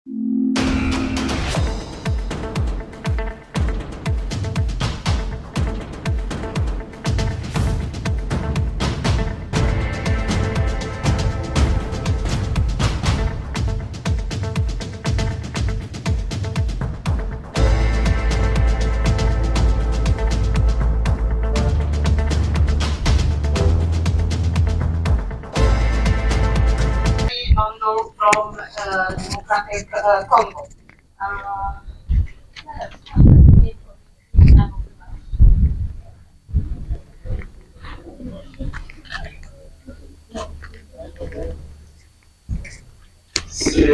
From Democratic Congo. C'est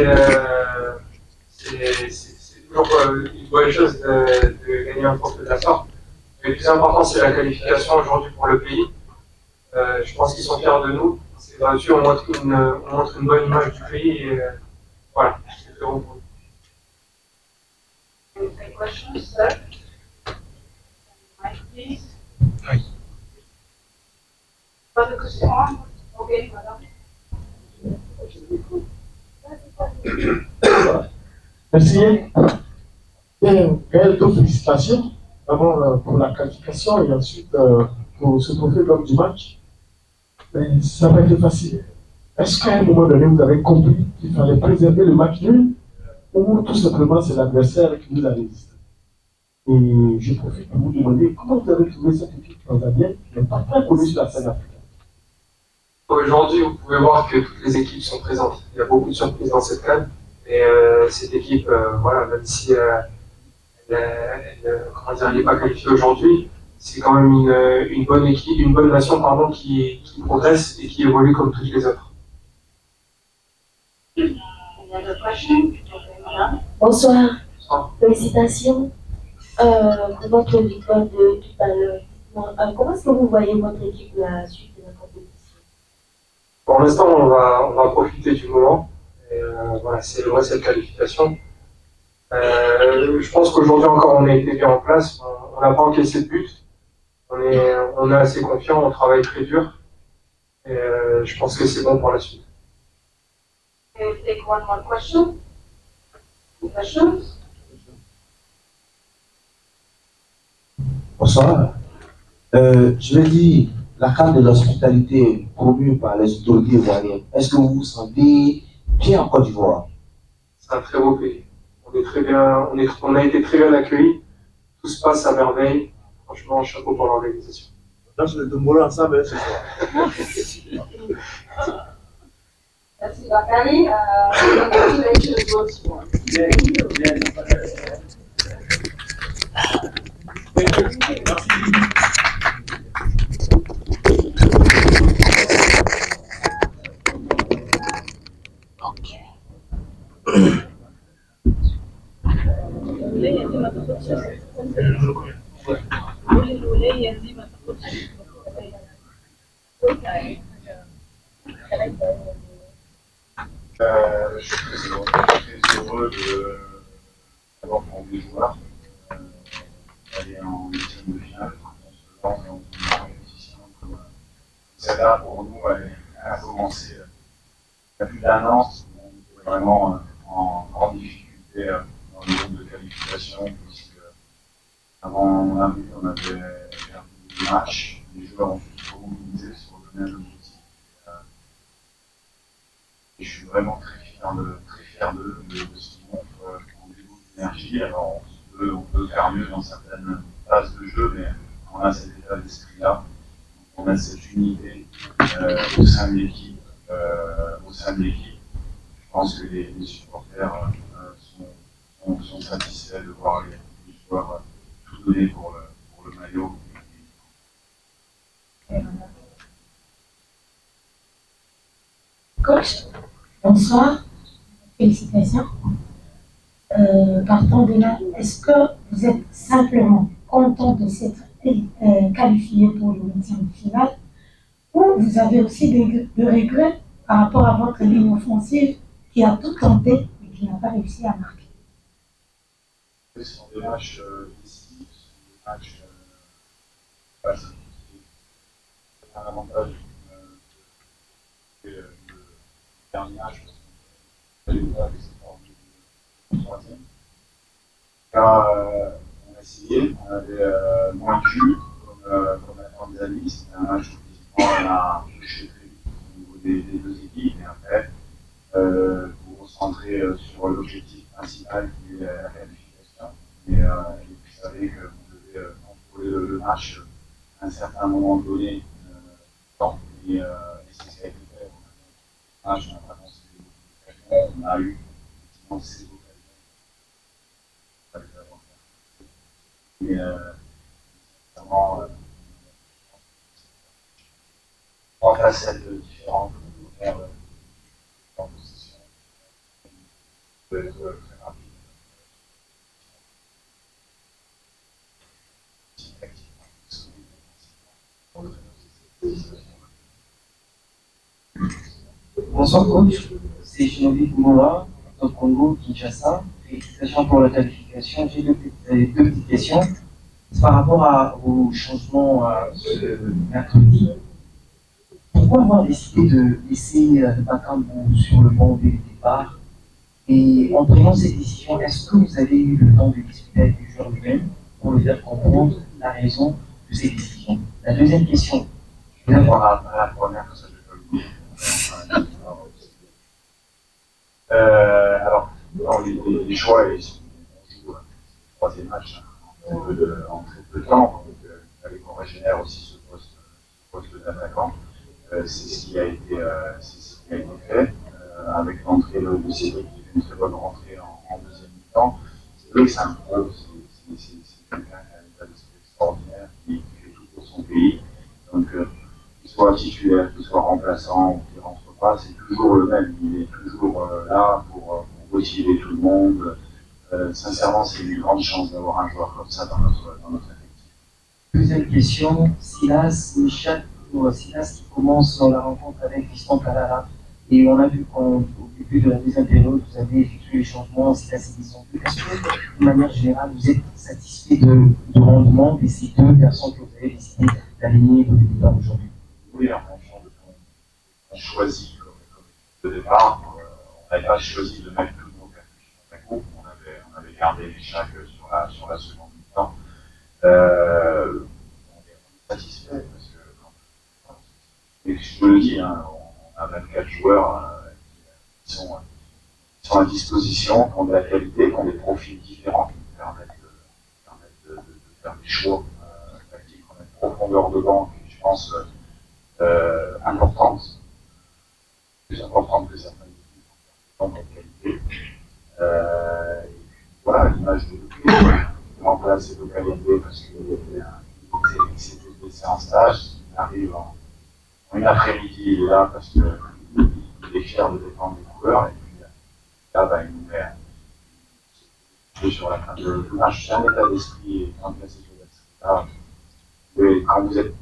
toujours une bonne chose de gagner un trophée de la sorte. Mais le plus important, c'est la qualification aujourd'hui pour le pays. Je pense qu'ils sont fiers de nous. Là-dessus, on montre une bonne image du pays et voilà, c'est très bon pour nous. Any questions, sir? Mic, please. Oui. Pas de questions? Ok, madame. Merci. Bien, quelques félicitations. D'abord pour la qualification et ensuite pour ce trophée d'homme du match. Mais ça n'a pas été facile. Est-ce qu'à un moment donné, vous avez compris qu'il fallait préserver le match nul ou tout simplement c'est l'adversaire qui nous a résisté? Et je profite pour vous demander comment vous avez trouvé cette équipe tanzanienne qui n'est pas très connue sur la scène africaine. Aujourd'hui, vous pouvez voir que toutes les équipes sont présentes. Il y a beaucoup de surprises dans cette CAN. Et cette équipe, voilà, même si elle n'est pas qualifiée aujourd'hui, c'est quand même une bonne équipe, une bonne nation pardon, qui progresse et qui évolue comme toutes les autres. Any other question? Okay, madame. Bonsoir, Bonsoir. félicitations pour votre victoire de tout à l'heure. Comment est-ce que vous voyez votre équipe la suite de la compétition? Pour l'instant, on va profiter du moment. Et, voilà, c'est cette qualification. Je pense qu'aujourd'hui encore, on a été bien en place. On n'a pas encaissé de but. On est assez confiant, on travaille très dur. Et je pense que c'est bon pour la suite. Can we take one more question? Questions? Bonsoir. Je vais dire, la carte de l'hospitalité promue par les autorités ivoiriennes, est-ce que vous vous sentez bien en Côte d'Ivoire? C'est un très beau pays. On est très bien, on a été très bien accueillis. Tout se passe à merveille. Franchement, chapeau pour l'organisation. Dans le Tombolo ensemble ce soir. Merci, Bakari. Congratulations once more. Je suis très heureux d'avoir formé des joueurs, d'aller en huitième de finale. On se lance dans une compétition comme celle-là, pour nous, elle a commencé il y a plus d'un an. On était vraiment en grande difficulté dans le groupe de qualification, puisque avant l'arrivée, on avait perdu des matchs. Les joueurs ont tous mobilisé sur le même objectif. Et je suis vraiment très fier d'eux, de ce qu'ils montrent en niveau d'énergie. Alors, on peut faire mieux dans certaines phases de jeu, mais on a cet état d'esprit-là. On a cette unité au sein de l'équipe. Je pense que les supporters sont satisfaits de voir les joueurs tout donner pour le maillot. Coach, bonsoir, félicitations. Partant de là, est-ce que vous êtes simplement content de s'être qualifié pour le 8e de finale ou vous avez aussi des regrets par rapport à votre ligne offensive qui a tout tenté et qui n'a pas réussi à marquer? Ce sont des matchs décisifs, ce sont des matchs facile. C'est un avantage le dernier match parce qu'on fait avec cette forme cas, on a essayé, on avait moins de jus, comme attend des amis. C'était un match où on a touché très vite au niveau des deux équipes. Et après, pour recentrer sur l'objectif principal qui est la qualification. Et vous savez que vous devez contrôler le match à un certain moment donné. Et c'est ce qui a été fait. On n'a pas concédé beaucoup d'occasions. On a eu effectivement ces occasions. Mais vraiment, trois facettes différentes pour faire en possession. Peut être très rapide. Bonsoir coach, c'est Shinobi Kumura, au Congo, Kinshasa. Félicitations pour la qualification. J'ai deux petites questions. C'est par rapport au changement ce mercredi. Pourquoi avoir décidé de laisser Bakambu sur le banc dès le départ? Et en prenant cette décision, est-ce que vous avez eu le temps de discuter avec les joueurs eux-mêmes pour leur faire comprendre la raison de ces décisions? La deuxième question. Je vais répondre à la première, que ça je peux le dire. Alors, les choix, on joue le troisième match en très peu de temps, donc il fallait qu'on régénère aussi ce poste d'attaquant. C'est ce qui a été fait, avec l'entrée de Cédric qui fait une très bonne rentrée en deuxième mi-temps. C'est vrai que c'est un pro, c'est quelqu'un qui a un état d'esprit extraordinaire, qui fait tout pour son pays. Donc, qu'il soit titulaire, qu'il soit remplaçant ou qu'il ne rentre pas, c'est toujours le même. Il est toujours là pour motiver tout le monde. Sincèrement, c'est une grande chance d'avoir un joueur comme ça dans notre effectif. Deuxième question, Silas qui commence la rencontre avec Fiston Kalara. Et on a vu qu'au début de la deuxième période, vous avez effectué les changements, Silas et descendu. Est-ce que, de manière générale, vous êtes satisfait du rendement de ces deux garçons que vous avez décidé d'aligner au départ aujourd'hui? Oui, en fonction de ce qu'on a choisi comme de départ, on n'avait pas choisi de mettre tous nos percussions d'un coup. On avait gardé les chaque sur la seconde mi-temps. On est satisfait parce que, et je te le dis, hein, on a 24 joueurs qui sont à disposition, qui ont de la qualité, qui ont des profils différents, qui nous permettent de faire des choix tactiques. On a une profondeur de banc qui, je pense, importante, plus importante que certaines équipes en qualité. Et puis, voilà, l'image de Lucas, en place cette localité parce qu'il s'était blessé en stage, il arrive en une après-midi, il est là parce qu'il est fier de défendre les couleurs, et puis là, il nous met sur la fin de match. C'est un état d'esprit, et quand il y a ces choses-là, quand vous êtes,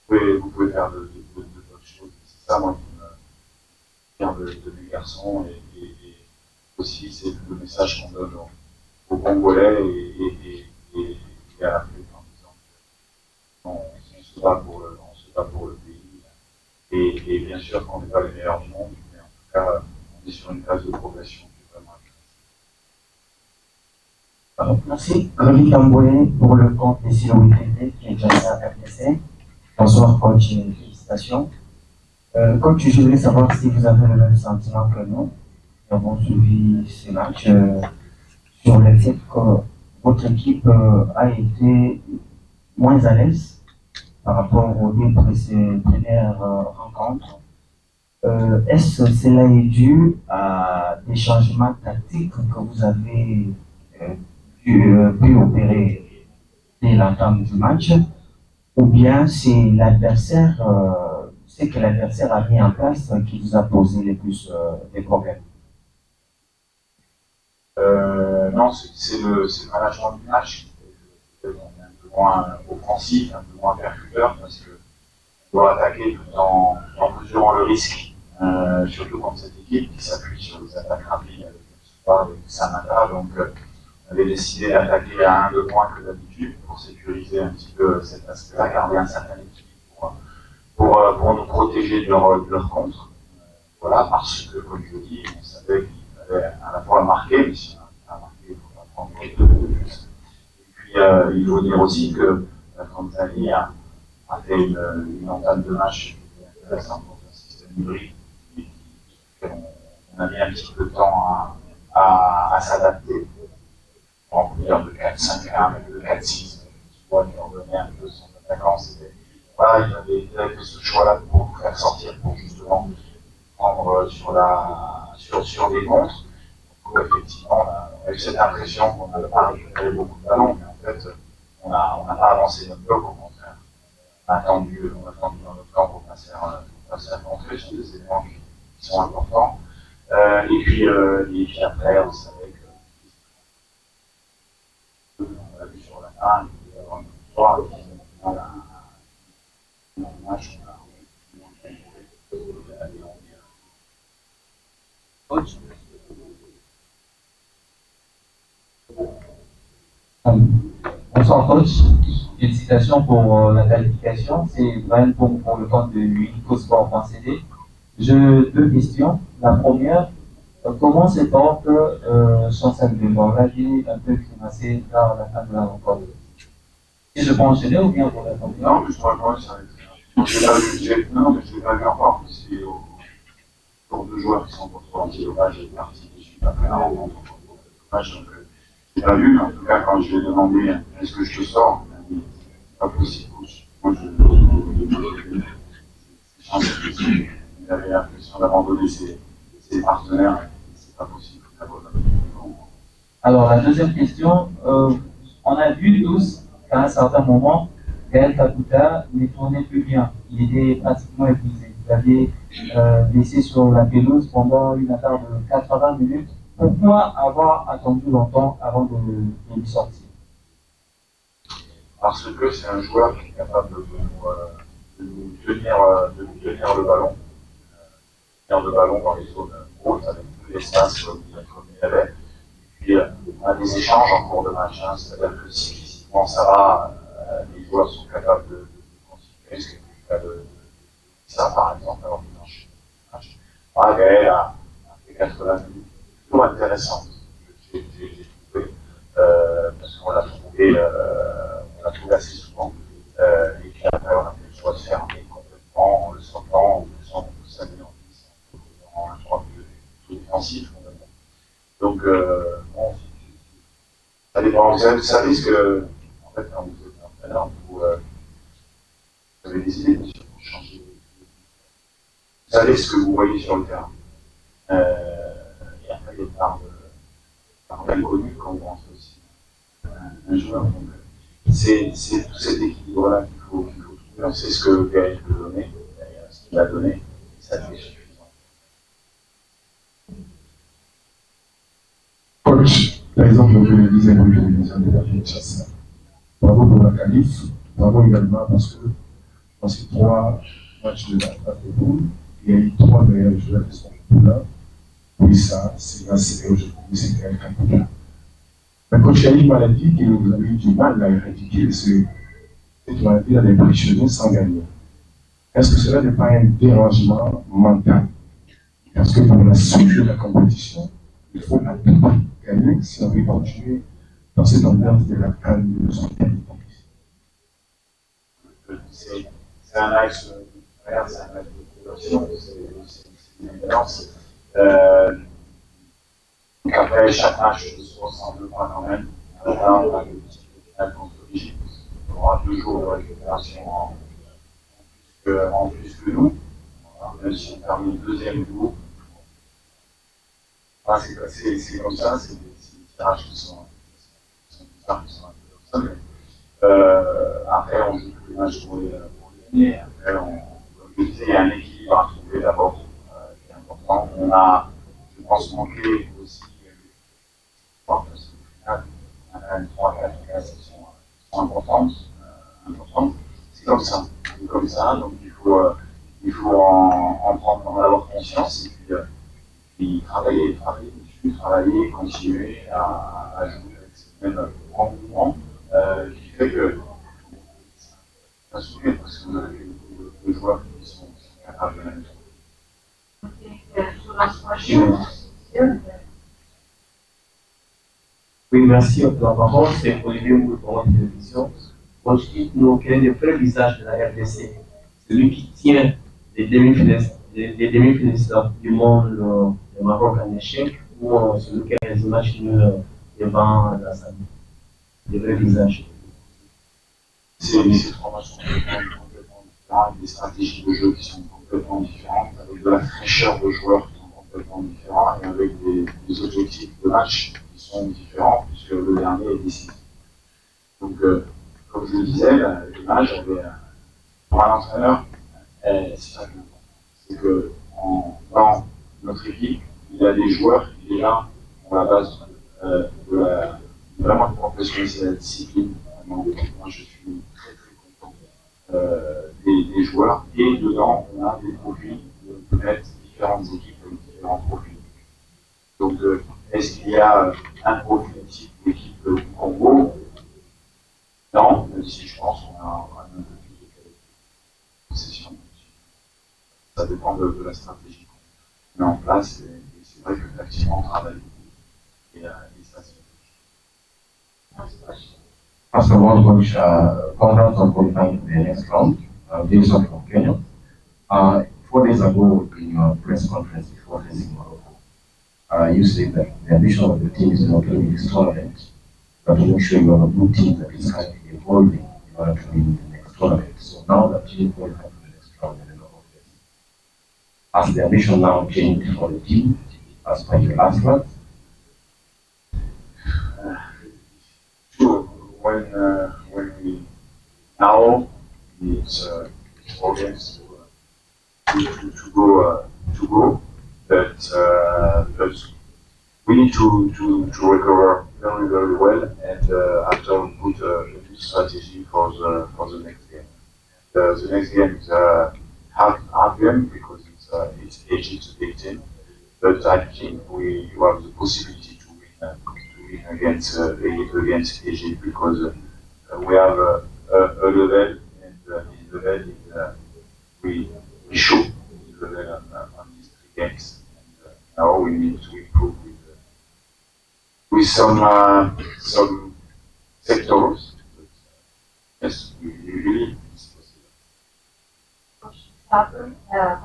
vous pouvez faire de bonnes choses. C'est ça, moi, qui me vient de mes garçons, et aussi, c'est le message qu'on donne aux Congolais et à l'Afrique en disant qu'on se bat pour le pays. Et bien sûr qu'on n'est pas les meilleurs du monde, mais en tout cas, on est sur une phase de progression qui est vraiment intéressante. Merci. Glory Tamboué pour le compte des Silo WTT qui est déjà à RTC. Bonsoir coach et félicitations. Coach, je voulais savoir si vous avez le même sentiment que nous. Nous avons suivi ces matchs sur le fait que votre équipe a été moins à l'aise par rapport aux deux premières rencontres. Est-ce que cela est dû à des changements tactiques que vous avez pu opérer dès l'entame du match, ou bien c'est l'adversaire, c'est que l'adversaire a mis en place qui vous a posé les plus des problèmes? Non, c'est le management du match. On est un peu moins offensif, un peu moins percuteur, parce qu'on doit attaquer tout en mesurant le risque, surtout contre cette équipe qui s'appuie sur les attaques rapides avec Sopa et Samata. Donc, on avait décidé d'attaquer à un de moins que d'habitude pour sécuriser un petit peu cet aspect-là, garder un certain équilibre pour nous protéger de leur contre. Voilà, parce que, comme je dis, on savait qu'il fallait à la fois marquer, mais si on n'a pas marqué, il ne faut pas prendre il faut dire aussi que la Tanzanie a fait une entame de match intéressante dans un système hybride. On a mis un petit peu de temps à s'adapter. On peut dire de 4-5-1, de 4-6, tu vois, qui revenait un peu son attaquant. Voilà, il avait fait ce choix-là pour nous faire sortir, pour justement prendre sur des contres. Donc, effectivement, on a eu cette impression qu'on n'avait pas récupéré beaucoup de ballons, mais en fait, on n'a pas avancé notre bloc, au contraire. On a attendu dans notre camp pour passer à rentrer sur des éléments qui sont importants. Et puis après, vous savez que on l'a vu sur la fin, il y a une victoire, et puis on a un match, Coach. Bonsoir coach, félicitations pour la qualification, c'est Brian pour le compte de unicosport.cd. J'ai deux questions. La première, comment se porte Chancel de Bon, là j'ai un peu grimacé dans la fin de la rencontre. Si je peux enchaîner ou bien pour la première? Non, mais je crois que ça va être. Non, mais je ne l'ai pas vu encore. C'est pour deux joueurs qui sont contre l'anti-dopage et partie qui suivent après la rencontre contre l'anti-dopage. Donc, je n'ai pas vu, mais en tout cas, quand je lui ai demandé est-ce que je te sors, il m'a dit c'est pas possible. Moi, il avait l'impression d'abandonner ses partenaires, c'est pas possible. Alors, la deuxième question, on a vu tous qu'à un certain moment, Gaël Kakuta ne tournait plus bien. Il était pratiquement épuisé. Il avait laissé sur la pelouse pendant une affaire de 80 minutes. Pourquoi avoir attendu longtemps avant de lui sortir? Parce que c'est un joueur qui est capable de nous tenir le ballon. Tenir le ballon dans les zones hautes avec tout l'espace comme il avait. Et puis, on a des échanges en cours de match. Hein, c'est-à-dire que si physiquement ça va, les joueurs sont capables de continuer. Ce qui est le cas de ça, par exemple, alors qu'il enchaîne le match. Gaël a fait 80 minutes plutôt intéressantes. J'ai trouvé, parce qu'on l'a trouvé assez souvent. Et puis après, on a fait le choix de fermer complètement en le sortant, en faisant s'amener en 10, en un choix plus défensif. Donc, bon, ça dépend. Vous savez ce que, en fait, quand vous êtes entraîneur, vous avez des idées, monsieur, pour changer. Vous savez ce que vous voyez sur le terrain. Et après, il y a une part d'inconnu quand vous rentrez aussi un joueur. Donc, c'est tout cet équilibre-là qu'il faut trouver. C'est ce que Gaël peut donner, ce qu'il a donné, et ça fait suffisant. Coach, par exemple, je le disais, moi je le disais de la Kinshasa. Bravo pour la qualif, bravo également parce que dans ces 3 matchs de la phase de poule, il y a eu 3 meilleurs joueurs qui sont là. Oui, ça, c'est grâce à aujourd'hui, c'est Gaël Kakuta. Mais coach, il y a une maladie que vous avez eu du mal à éradiquer, c'est cette maladie à l'impressionner sans gagner. Est-ce que cela n'est pas un dérangement mental? Parce que pour la suite de la compétition, il faut à tout prix gagner si on veut continuer dans cette ambiance de la calme de son C'est un axe de faire, c'est un axe de progression, c'est une évidence. Donc après, chaque match se ressemble pas quand même. Là, on a le petit final contre l'Égypte. On aura 2 jours de récupération en plus que nous. Même si on termine le deuxième jour. C'est comme ça, c'est des tirages qui sont bizarres, qui sont un peu comme ça. Mais, après, on joue tous les matchs pour les gagner. Après, comme je disais, il y a un équilibre à trouver d'abord qui est important. On a, je pense, manqué aussi parce qu'au final, on a quand même 3-4 cases qui sont importantes. C'est comme ça. C'est comme ça, donc il faut en avoir conscience et puis travailler dessus, continuer à jouer avec ce même engouement qui fait que ça souvient parce qu'on a beaucoup de joueurs qui sont capables de la même chose. Okay, so last question. Oui, merci. La parole, c'est Olivier Mboul pour la télévision. Coach, dites-nous quel est le vrai visage de la RDC, celui qui tient les demi-finalistes du monde, le Maroc en échec, ou celui qui a les matchs nuls devant la salle. Le vrai visage. Ces trois matchs sont complètement différents, avec des stratégies de jeu qui sont complètement différentes, avec de la fraîcheur de joueurs qui sont complètement différents et avec des objectifs de match qui sont différents, puisque le dernier est décisif. Donc, comme je le disais, l'image avait, pour un entraîneur, c'est ça que c'est que dans notre équipe, il y a des joueurs qui déjà ont la base vraiment de professionnaliser la discipline. Moi, je suis très content des joueurs. Et dedans, on a des profils de mettre différentes équipes avec différents profils. Donc, est-ce qu'il y a un profil type d'équipe du Congo? Non, même si je pense qu'on a un peu plus de possession. Ça dépend de la stratégie qu'on met en place. Et c'est vrai que tactiquement, on travaille beaucoup. Et ça, c'est First of all, Coach, congrats on qualifying for the next round. This is from Kenya. 4 days ago, in your press conference before facing Morocco, you said that the ambition of the team is not to win this tournament, but to make sure you have a good team that is kind of evolving in order to win the next tournament. So now that you qualify for the next round in the knockout phase, has the ambition now changed for the team as per your last run? Sure. When we now it's audience to go, but we need to recover very well, and after we put a new strategy for the next game. The next game is a hard game because it's Egypt 18, but I think we have the possibility to win against Egypt because we have a level, and this level is we show the level on these 3 games, and now we need to improve with some sectors. But, yes, we believe it's possible.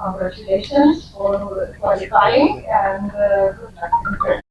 Congratulations for qualifying and good luck.